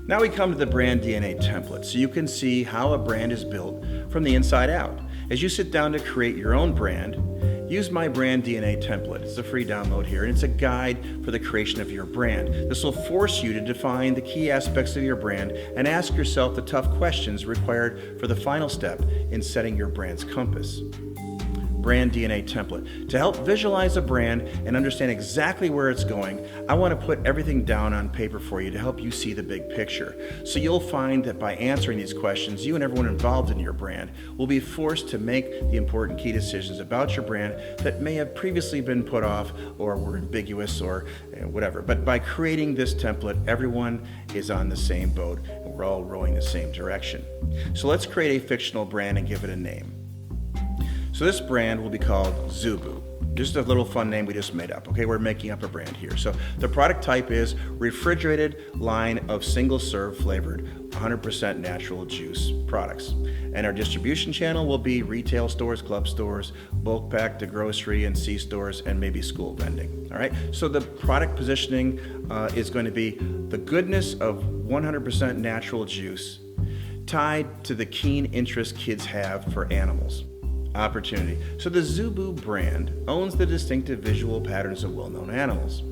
Now we come to the brand DNA template, so you can see how a brand is built from the inside out. As you sit down to create your own brand, use my brand DNA template. It's a free download here, and it's a guide for the creation of your brand. This will force you to define the key aspects of your brand and ask yourself the tough questions required for the final step in setting your brand's compass. Brand DNA template. To help visualize a brand and understand exactly where it's going, I want to put everything down on paper for you to help you see the big picture. So you'll find that by answering these questions, you and everyone involved in your brand will be forced to make the important key decisions about your brand that may have previously been put off or were ambiguous or whatever. But by creating this template, everyone is on the same boat and we're all rowing the same direction. So let's create a fictional brand and give it a name. So this brand will be called Zubu. Just a little fun name we just made up, okay? We're making up a brand here. So the product type is refrigerated line of single-serve flavored 100% natural juice products. And our distribution channel will be retail stores, club stores, bulk pack to grocery and C-stores, and maybe school vending, all right? So the product positioning is going to be the goodness of 100% natural juice tied to the keen interest kids have for animals. Opportunity. So the Zubu brand owns the distinctive visual patterns of well-known animals.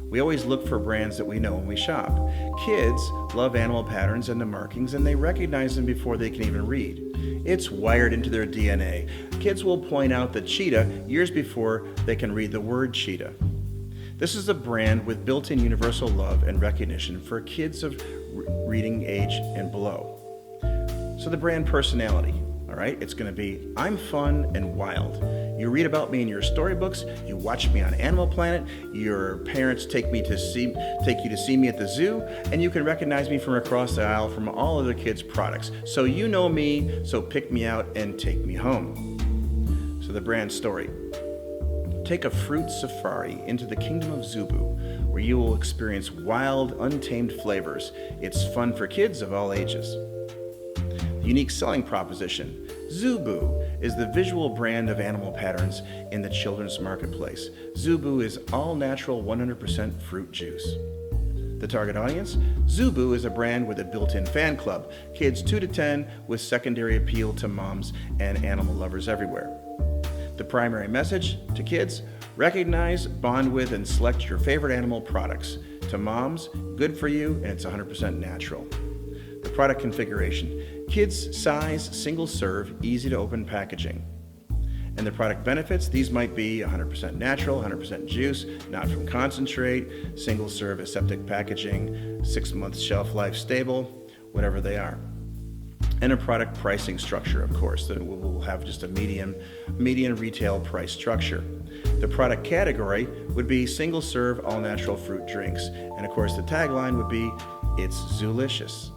We always look for brands that we know when we shop. Kids love animal patterns and the markings, and they recognize them before they can even read. It's wired into their DNA. Kids will point out the cheetah years before they can read the word cheetah. This is a brand with built-in universal love and recognition for kids of reading age and below. So the brand personality. All right, it's going to be, I'm fun and wild. You read about me in your storybooks, you watch me on Animal Planet, your parents take you to see me at the zoo, and you can recognize me from across the aisle from all other kids' products. So you know me, so pick me out and take me home. So the brand story. Take a fruit safari into the kingdom of Zubu, where you will experience wild, untamed flavors. It's fun for kids of all ages. Unique selling proposition. Zubu is the visual brand of animal patterns in the children's marketplace. Zubu is all natural 100% fruit juice. The target audience? Zubu is a brand with a built-in fan club, kids 2 to 10 with secondary appeal to moms and animal lovers everywhere. The primary message to kids? Recognize, bond with, and select your favorite animal products. To moms, good for you and it's 100% natural. The product configuration. Kids size, single serve, easy to open packaging. And the product benefits, these might be 100% natural, 100% juice, not from concentrate, single serve aseptic packaging, 6 months shelf life stable, whatever they are. And a product pricing structure, of course, that will have just a median retail price structure. The product category would be single serve all natural fruit drinks. And of course the tagline would be, it's Zoolicious.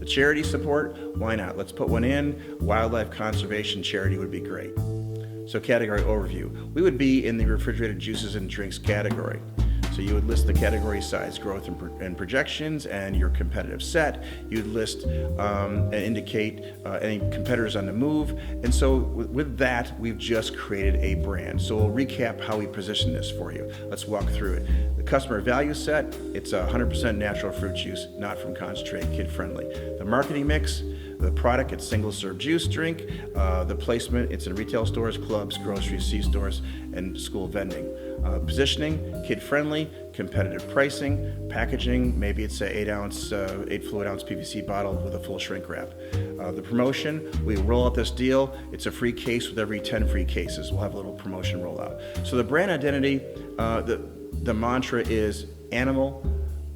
Charity support, why not? Let's put one in. Wildlife conservation charity would be great. So category overview. We would be in the refrigerated juices and drinks category. So you would list the category size, growth, and projections, and your competitive set. You'd list and indicate any competitors on the move. And so with that, we've just created a brand. So we'll recap how we position this for you. Let's walk through it. The customer value set, it's 100% natural fruit juice, not from concentrate, kid-friendly. The marketing mix, the product, it's single-serve juice drink. The placement, it's in retail stores, clubs, groceries, C-stores, and school vending. Positioning, kid-friendly, competitive pricing, packaging, maybe it's a 8 fluid ounce PVC bottle with a full shrink wrap. The promotion, we roll out this deal. It's a free case with every 10 free cases. We'll have a little promotion rollout. So the brand identity, the mantra is animal,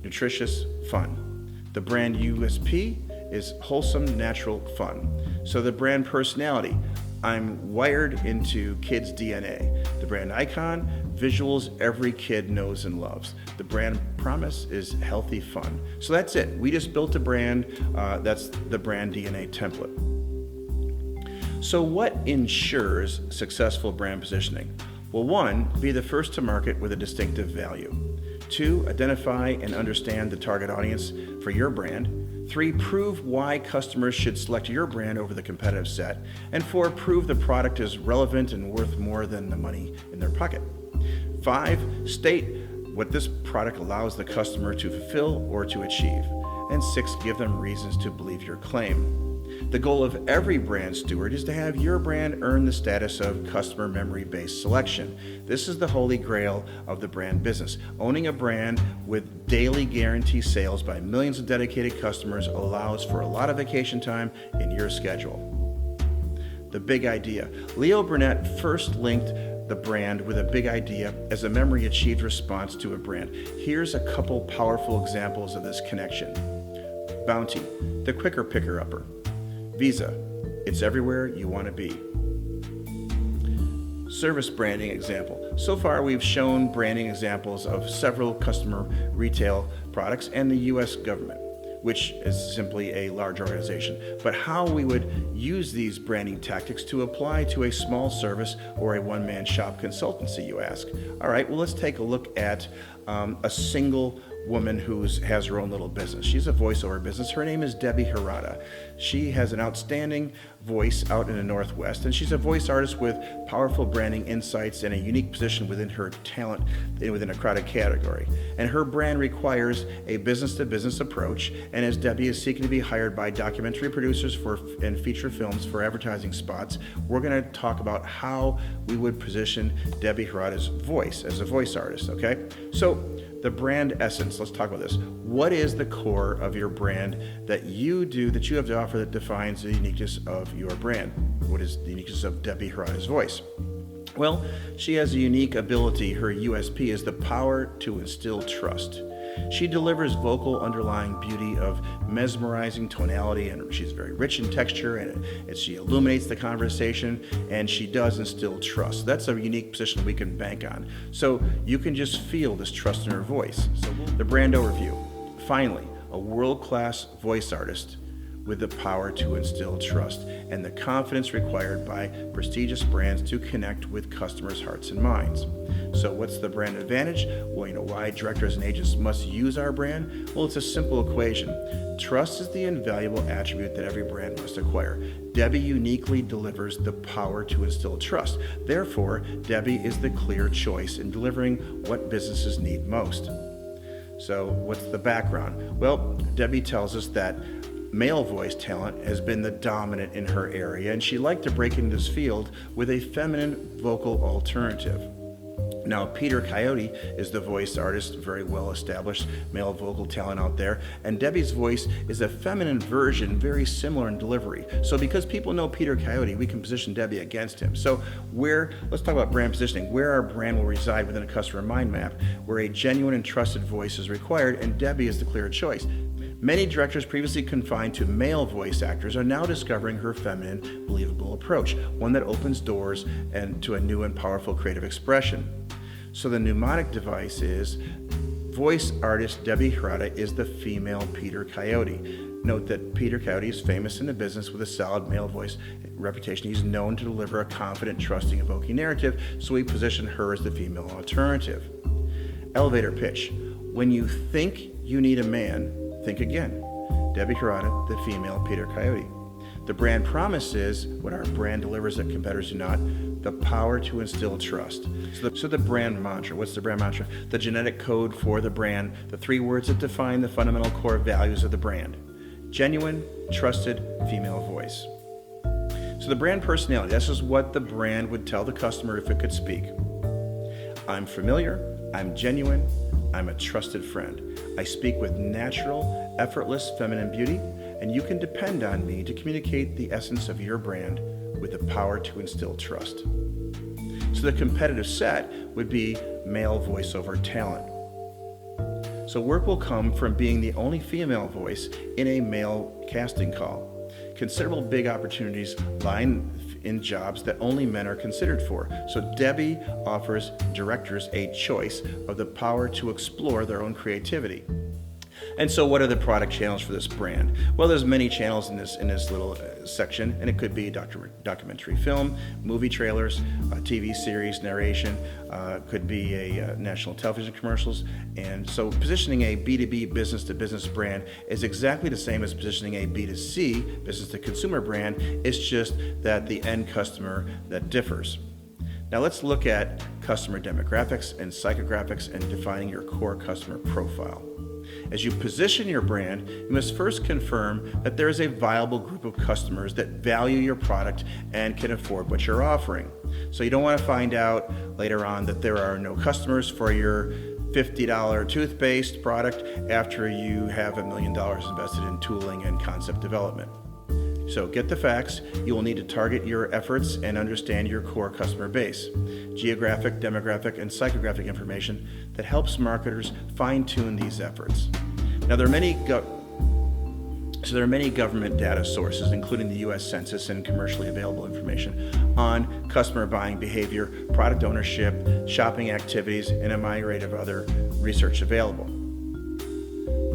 nutritious, fun. The brand USP is wholesome, natural, fun. So the brand personality, I'm wired into kids' DNA. The brand icon, visuals every kid knows and loves. The brand promise is healthy fun. So that's it. We just built a brand. That's the brand DNA template. So what ensures successful brand positioning? Well, 1, be the first to market with a distinctive value. 2, identify and understand the target audience for your brand. 3, prove why customers should select your brand over the competitive set. And 4, prove the product is relevant and worth more than the money in their pocket. 5, state what this product allows the customer to fulfill or to achieve. and 6, give them reasons to believe your claim. The goal of every brand steward is to have your brand earn the status of customer memory-based selection. This is the holy grail of the brand business. Owning a brand with daily guarantee sales by millions of dedicated customers allows for a lot of vacation time in your schedule. The big idea. Leo Burnett first linked the brand with a big idea as a memory-achieved response to a brand. Here's a couple powerful examples of this connection. Bounty, the quicker picker-upper. Visa, it's everywhere you want to be. Service branding example. So far, we've shown branding examples of several customer retail products and the U.S. government, which is simply a large organization. But how we would use these branding tactics to apply to a small service or a one-man shop consultancy, you ask. All right, well, let's take a look at a single woman who has her own little business. She's a voiceover business. Her name is Debbie Hirata. She has an outstanding voice out in the Northwest, and she's a voice artist with powerful branding insights and a unique position within her talent within a crowded category. And her brand requires a business-to-business approach, and as Debbie is seeking to be hired by documentary producers and feature films for advertising spots, we're going to talk about how we would position Debbie Hirata's voice as a voice artist, okay? So the brand essence, let's talk about this. What is the core of your brand that you do, that you have to offer that defines the uniqueness of your brand? What is the uniqueness of Debbie Hirata's voice? Well, she has a unique ability. Her USP is the power to instill trust. She delivers vocal underlying beauty of mesmerizing tonality, and she's very rich in texture, and she illuminates the conversation, and she does instill trust. That's a unique position we can bank on. So you can just feel this trust in her voice. So the brand overview. Finally, a world-class voice artist with the power to instill trust and the confidence required by prestigious brands to connect with customers' hearts and minds. So what's the brand advantage? Well, you know why directors and agents must use our brand? Well, it's a simple equation. Trust is the invaluable attribute that every brand must acquire. Debbie uniquely delivers the power to instill trust. Therefore, Debbie is the clear choice in delivering what businesses need most. So what's the background? Well, Debbie tells us that male voice talent has been the dominant in her area, and she'd like to break into this field with a feminine vocal alternative. Now, Peter Coyote is the voice artist, very well-established male vocal talent out there, and Debbie's voice is a feminine version, very similar in delivery. So because people know Peter Coyote, we can position Debbie against him. So let's talk about brand positioning, where our brand will reside within a customer mind map, where a genuine and trusted voice is required, and Debbie is the clear choice. Many directors previously confined to male voice actors are now discovering her feminine, believable approach, one that opens doors and to a new and powerful creative expression. So the mnemonic device is voice artist Debbie Hirata is the female Peter Coyote. Note that Peter Coyote is famous in the business with a solid male voice reputation. He's known to deliver a confident, trusting, evoking narrative, so we position her as the female alternative. Elevator pitch. When you think you need a man, think again. Debbie Hirata, the female Peter Coyote. The brand promise is what our brand delivers that competitors do not, the power to instill trust. So the brand mantra, what's the brand mantra? The genetic code for the brand, the 3 words that define the fundamental core values of the brand. Genuine, trusted, female voice. So the brand personality, this is what the brand would tell the customer if it could speak. I'm familiar, I'm genuine, I'm a trusted friend. I speak with natural, effortless feminine beauty, and you can depend on me to communicate the essence of your brand with the power to instill trust. So the competitive set would be male voiceover talent. So work will come from being the only female voice in a male casting call. Considerable big opportunities lie in jobs that only men are considered for. So Debbie offers directors a choice of the power to explore their own creativity. And so what are the product channels for this brand? Well, there's many channels in this little section, and it could be documentary film, movie trailers, TV series, narration, could be a national television commercials. And so positioning a B2B business-to-business brand is exactly the same as positioning a B2C business-to-consumer brand. It's just that the end customer that differs. Now let's look at customer demographics and psychographics and defining your core customer profile. As you position your brand, you must first confirm that there is a viable group of customers that value your product and can afford what you're offering. So you don't want to find out later on that there are no customers for your $50 toothpaste product after you have $1 million invested in tooling and concept development. So get the facts. You will need to target your efforts and understand your core customer base. Geographic, demographic, and psychographic information that helps marketers fine-tune these efforts. Now there are many government data sources, including the U.S. Census and commercially available information on customer buying behavior, product ownership, shopping activities, and a myriad of other research available.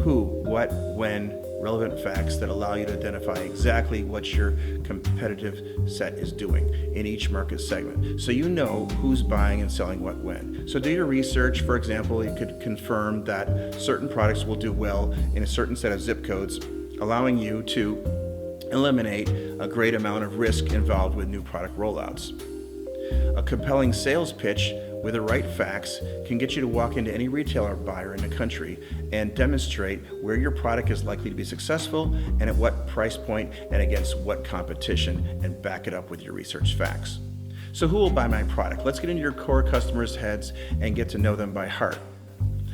Who, what, when, relevant facts that allow you to identify exactly what your competitive set is doing in each market segment, so you know who's buying and selling what when. So do your research. For example, you could confirm that certain products will do well in a certain set of zip codes, allowing you to eliminate a great amount of risk involved with new product rollouts. A compelling sales pitch with the right facts can get you to walk into any retailer buyer in the country and demonstrate where your product is likely to be successful and at what price point and against what competition, and back it up with your research facts. So who will buy my product? Let's get into your core customers' heads and get to know them by heart.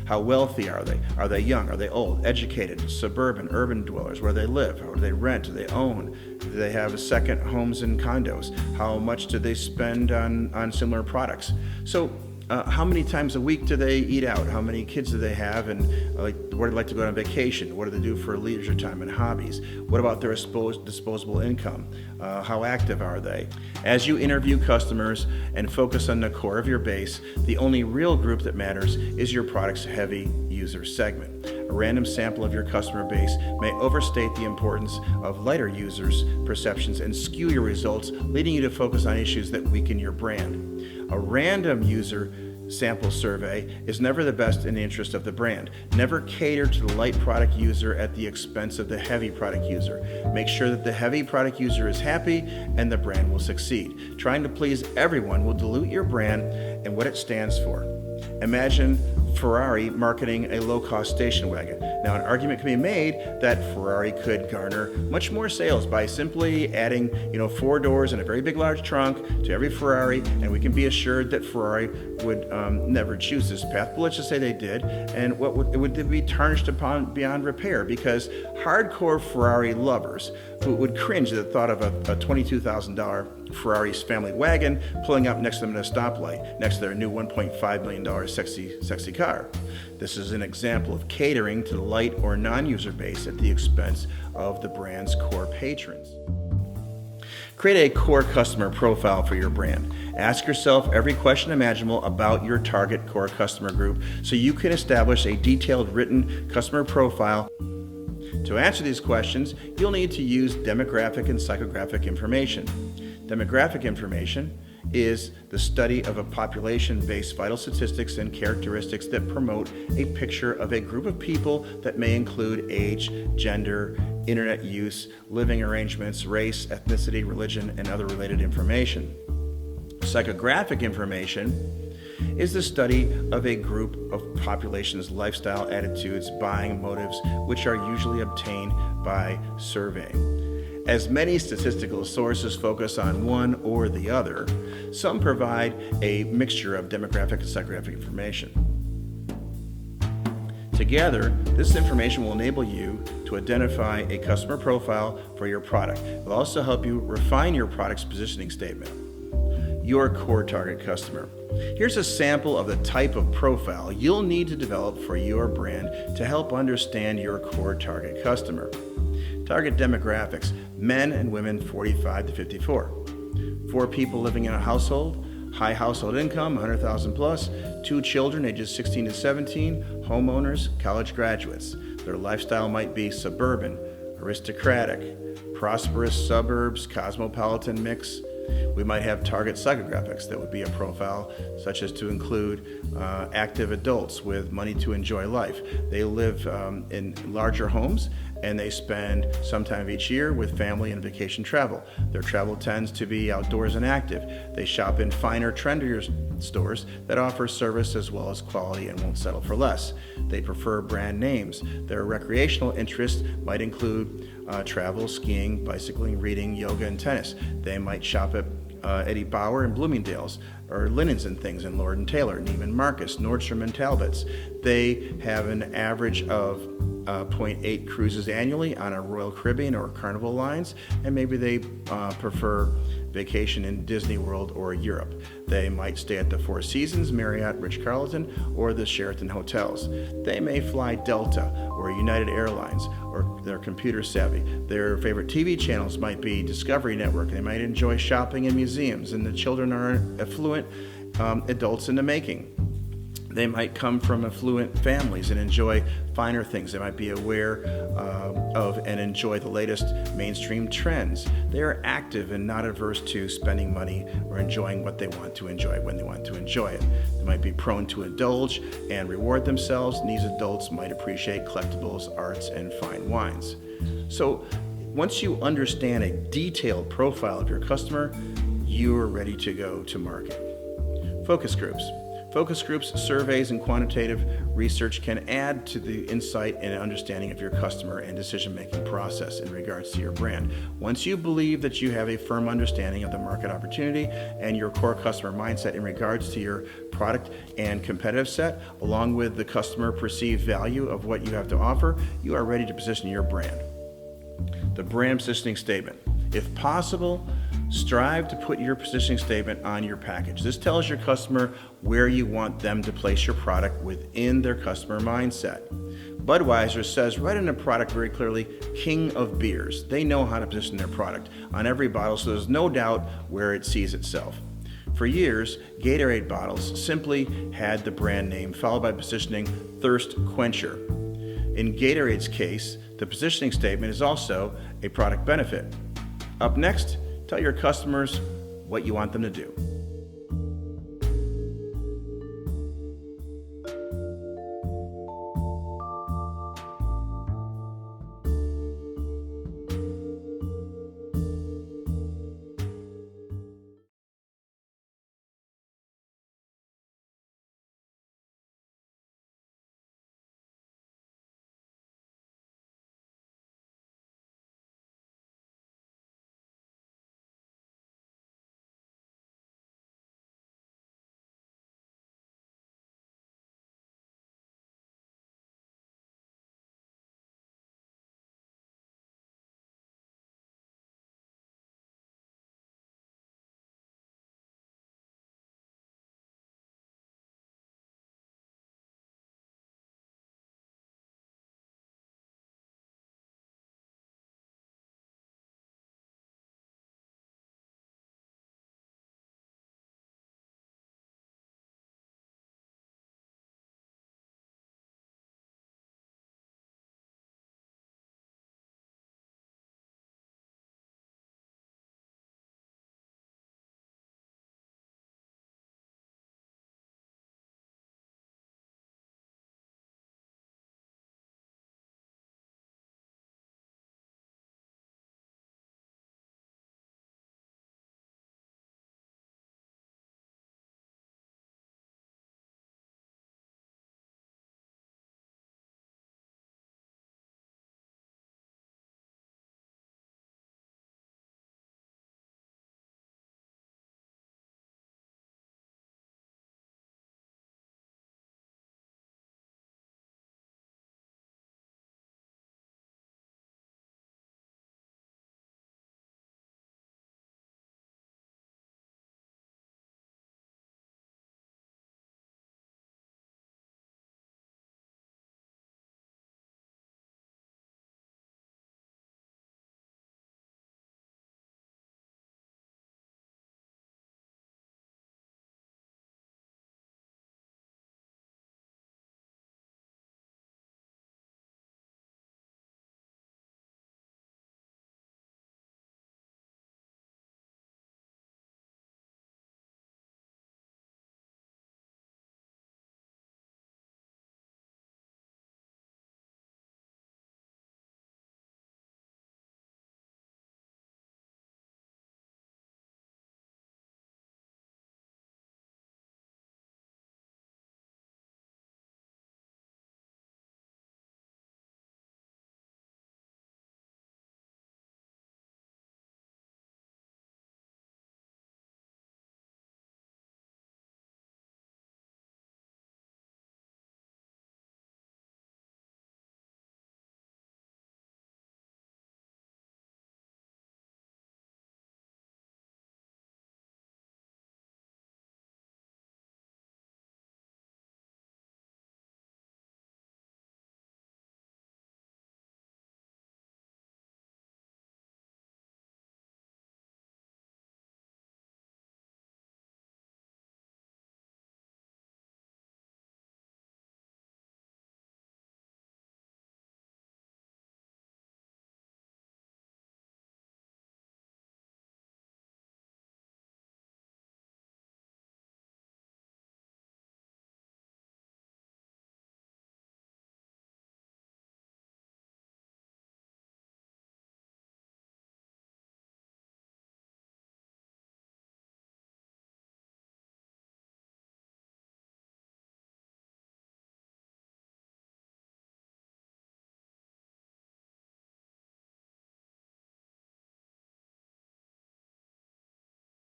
How wealthy are they? Are they young? Are they old? Educated? Suburban? Urban dwellers? Where they live? Or do they rent? Do they own? Do they have second homes and condos? How much do they spend on similar products? So how many times a week do they eat out? How many kids do they have? And where do they like to go on vacation? What do they do for leisure time and hobbies? What about their disposable income? How active are they? As you interview customers and focus on the core of your base, the only real group that matters is your product's heavy user segment. A random sample of your customer base may overstate the importance of lighter users' perceptions and skew your results, leading you to focus on issues that weaken your brand. A random user sample survey is never the best in the interest of the brand. Never cater to the light product user at the expense of the heavy product user. Make sure that the heavy product user is happy and the brand will succeed. Trying to please everyone will dilute your brand and what it stands for. Imagine Ferrari marketing a low-cost station wagon. Now, an argument can be made that Ferrari could garner much more sales by simply adding, 4 doors and a very big, large trunk to every Ferrari, and we can be assured that Ferrari would never choose this path. But let's just say they did, and it would be tarnished upon beyond repair, because hardcore Ferrari lovers who would cringe at the thought of a $22,000 Ferrari's family wagon pulling up next to them at a stoplight, next to their new $1.5 million sexy car. This is an example of catering to the light or non-user base at the expense of the brand's core patrons. Create a core customer profile for your brand. Ask yourself every question imaginable about your target core customer group so you can establish a detailed written customer profile. To answer these questions, you'll need to use demographic and psychographic information. Demographic information is the study of a population-based vital statistics and characteristics that promote a picture of a group of people that may include age, gender, internet use, living arrangements, race, ethnicity, religion, and other related information. Psychographic information is the study of a group of population's lifestyle, attitudes, buying motives, which are usually obtained by surveying. As many statistical sources focus on one or the other, some provide a mixture of demographic and psychographic information. Together, this information will enable you to identify a customer profile for your product. It will also help you refine your product's positioning statement. Your core target customer. Here's a sample of the type of profile you'll need to develop for your brand to help understand your core target customer. Target demographics: men and women 45 to 54. 4 people living in a household, high household income, 100,000 plus, 2 children ages 16 to 17, homeowners, college graduates. Their lifestyle might be suburban, aristocratic, prosperous suburbs, cosmopolitan mix, We might have target psychographics that would be a profile, such as to include active adults with money to enjoy life. They live in larger homes, and they spend some time each year with family and vacation travel. Their travel tends to be outdoors and active. They shop in finer, trendier stores that offer service as well as quality and won't settle for less. They prefer brand names. Their recreational interests might include travel, skiing, bicycling, reading, yoga, and tennis. They might shop at Eddie Bauer and Bloomingdale's, or Linens and Things in Lord & Taylor, Neiman Marcus, Nordstrom and Talbot's. They have an average of 0.8 cruises annually on a Royal Caribbean or Carnival lines, and maybe they prefer vacation in Disney World or Europe. They might stay at the Four Seasons, Marriott, Ritz-Carlton, or the Sheraton hotels. They may fly Delta or United Airlines, or they're computer savvy. Their favorite TV channels might be Discovery Network. They might enjoy shopping in museums, and the children are affluent adults in the making. They might come from affluent families and enjoy finer things. They might be aware of and enjoy the latest mainstream trends. They are active and not averse to spending money or enjoying what they want to enjoy when they want to enjoy it. They might be prone to indulge and reward themselves, and these adults might appreciate collectibles, arts, and fine wines. So once you understand a detailed profile of your customer, you are ready to go to market. Focus groups. Focus groups, surveys, and quantitative research can add to the insight and understanding of your customer and decision-making process in regards to your brand. Once you believe that you have a firm understanding of the market opportunity and your core customer mindset in regards to your product and competitive set, along with the customer perceived value of what you have to offer, you are ready to position your brand. The brand positioning statement. If possible, strive to put your positioning statement on your package. This tells your customer where you want them to place your product within their customer mindset. Budweiser says right in the product very clearly, king of beers. They know how to position their product on every bottle, so there's no doubt where it sees itself. For years, Gatorade bottles simply had the brand name followed by positioning thirst quencher. In Gatorade's case, the positioning statement is also a product benefit. Up next, tell your customers what you want them to do.